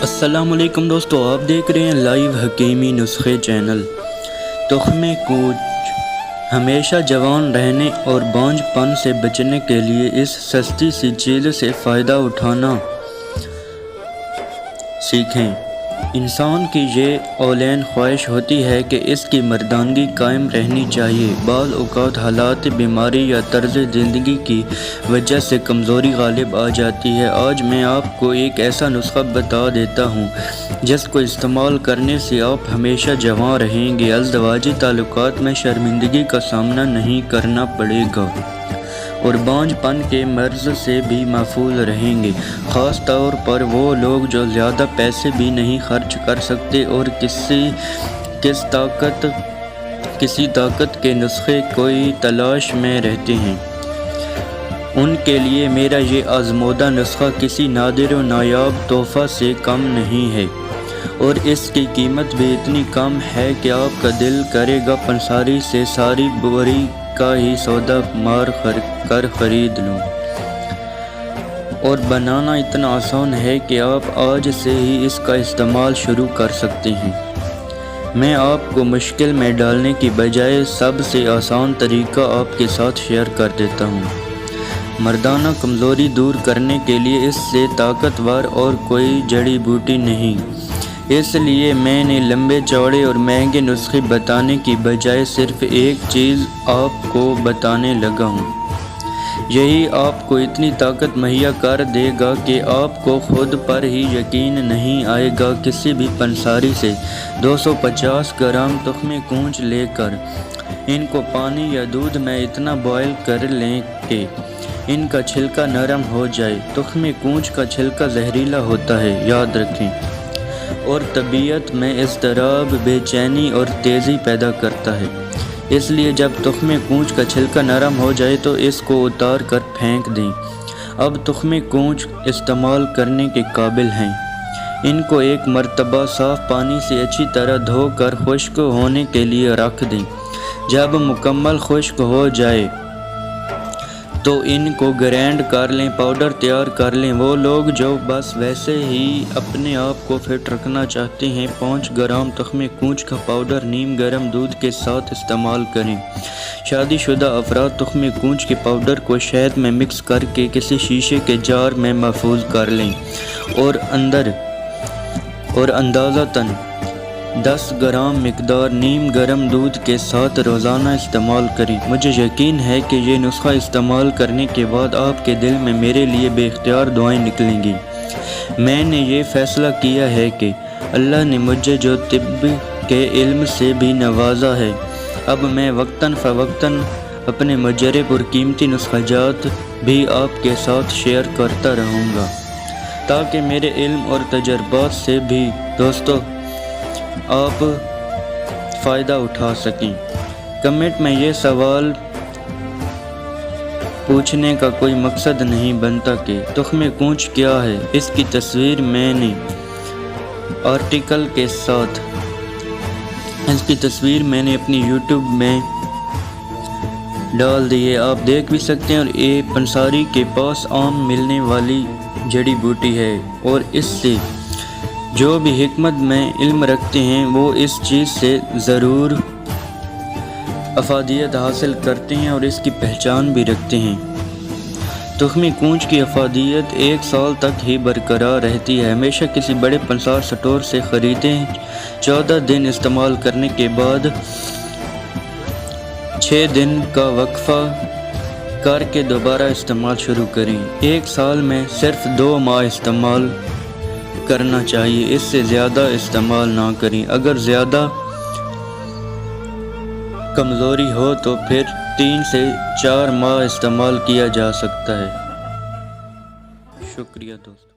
السلام علیکم دوستو، آپ دیکھ رہے ہیں لائیو حکیمی نسخے چینل۔ تخمِ کوچ ہمیشہ جوان رہنے اور بانجھ پن سے بچنے کے لیے اس سستی سی چیز سے فائدہ اٹھانا سیکھیں۔ انسان کی یہ اولین خواہش ہوتی ہے کہ اس کی مردانگی قائم رہنی چاہیے۔ بعض اوقات حالات، بیماری یا طرز زندگی کی وجہ سے کمزوری غالب آ جاتی ہے۔ آج میں آپ کو ایک ایسا نسخہ بتا دیتا ہوں جس کو استعمال کرنے سے آپ ہمیشہ جوان رہیں گے، ازدواجی تعلقات میں شرمندگی کا سامنا نہیں کرنا پڑے گا اور بانجھ پن کے مرض سے بھی محفوظ رہیں گے۔ خاص طور پر وہ لوگ جو زیادہ پیسے بھی نہیں خرچ کر سکتے اور کسی طاقت کے نسخے کی تلاش میں رہتے ہیں، ان کے لیے میرا یہ آزمودہ نسخہ کسی نادر و نایاب تحفہ سے کم نہیں ہے، اور اس کی قیمت بھی اتنی کم ہے کہ آپ کا دل کرے گا پنساری سے ساری بوری کا ہی سودا مار کر خرید لوں۔ اور بنانا اتنا آسان ہے کہ آپ آج سے ہی اس کا استعمال شروع کر سکتے ہیں۔ میں آپ کو مشکل میں ڈالنے کی بجائے سب سے آسان طریقہ آپ کے ساتھ شیئر کر دیتا ہوں۔ مردانہ کمزوری دور کرنے کے لیے اس سے طاقتور اور کوئی جڑی بوٹی نہیں، اس لیے میں نے لمبے چوڑے اور مہنگے نسخے بتانے کی بجائے صرف ایک چیز آپ کو بتانے لگا ہوں۔ یہی آپ کو اتنی طاقت مہیا کر دے گا کہ آپ کو خود پر ہی یقین نہیں آئے گا۔ کسی بھی پنساری سے 250 گرام تخمِ کوچ لے کر ان کو پانی یا دودھ میں اتنا بوائل کر لیں کہ ان کا چھلکا نرم ہو جائے۔ تخمِ کوچ کا چھلکا زہریلا ہوتا ہے، یاد رکھیں، اور طبیعت میں اضطراب، بے چینی اور تیزی پیدا کرتا ہے۔ اس لیے جب تخمِ کوچ کا چھلکا نرم ہو جائے تو اس کو اتار کر پھینک دیں۔ اب تخمِ کوچ استعمال کرنے کے قابل ہیں۔ ان کو ایک مرتبہ صاف پانی سے اچھی طرح دھو کر خشک ہونے کے لیے رکھ دیں۔ جب مکمل خشک ہو جائے تو ان کو گرائنڈ کر لیں، پاؤڈر تیار کر لیں۔ وہ لوگ جو بس ویسے ہی اپنے آپ کو فٹ رکھنا چاہتے ہیں، 5 گرام تخمِ کوچ کا پاؤڈر نیم گرم دودھ کے ساتھ استعمال کریں۔ شادی شدہ افراد تخمِ کوچ کے پاؤڈر کو شہد میں مکس کر کے کسی شیشے کے جار میں محفوظ کر لیں اور اندازتاً 10 گرام مقدار نیم گرم دودھ کے ساتھ روزانہ استعمال کریں۔ مجھے یقین ہے کہ یہ نسخہ استعمال کرنے کے بعد آپ کے دل میں میرے لیے بے اختیار دعائیں نکلیں گی۔ میں نے یہ فیصلہ کیا ہے کہ اللہ نے مجھے جو طب کے علم سے بھی نوازا ہے، اب میں وقتاً فوقتاً اپنے مجرب اور قیمتی نسخہ جات بھی آپ کے ساتھ شیئر کرتا رہوں گا، تاکہ میرے علم اور تجربات سے بھی دوستو آپ فائدہ اٹھا سکیں۔ کمنٹ میں یہ سوال پوچھنے کا کوئی مقصد نہیں بنتا کہ تخمِ کوچ کیا ہے۔ اس کی تصویر میں نے آرٹیکل کے ساتھ اپنی یوٹیوب میں ڈال دی ہے، آپ دیکھ بھی سکتے ہیں، اور یہ پنساری کے پاس عام ملنے والی جڑی بوٹی ہے، اور اس سے جو بھی حکمت میں علم رکھتے ہیں وہ اس چیز سے ضرور افادیت حاصل کرتے ہیں اور اس کی پہچان بھی رکھتے ہیں۔ تخمِ کوچ کی افادیت 1 سال تک ہی برقرار رہتی ہے۔ ہمیشہ کسی بڑے پنسار سٹور سے خریدیں۔ 14 دن استعمال کرنے کے بعد 6 دن کا وقفہ کر کے دوبارہ استعمال شروع کریں۔ 1 سال میں صرف 2 ماہ استعمال کرنا چاہیے، اس سے زیادہ استعمال نہ کریں۔ اگر زیادہ کمزوری ہو تو پھر 3 سے 4 ماہ استعمال کیا جا سکتا ہے۔ شکریہ دوست۔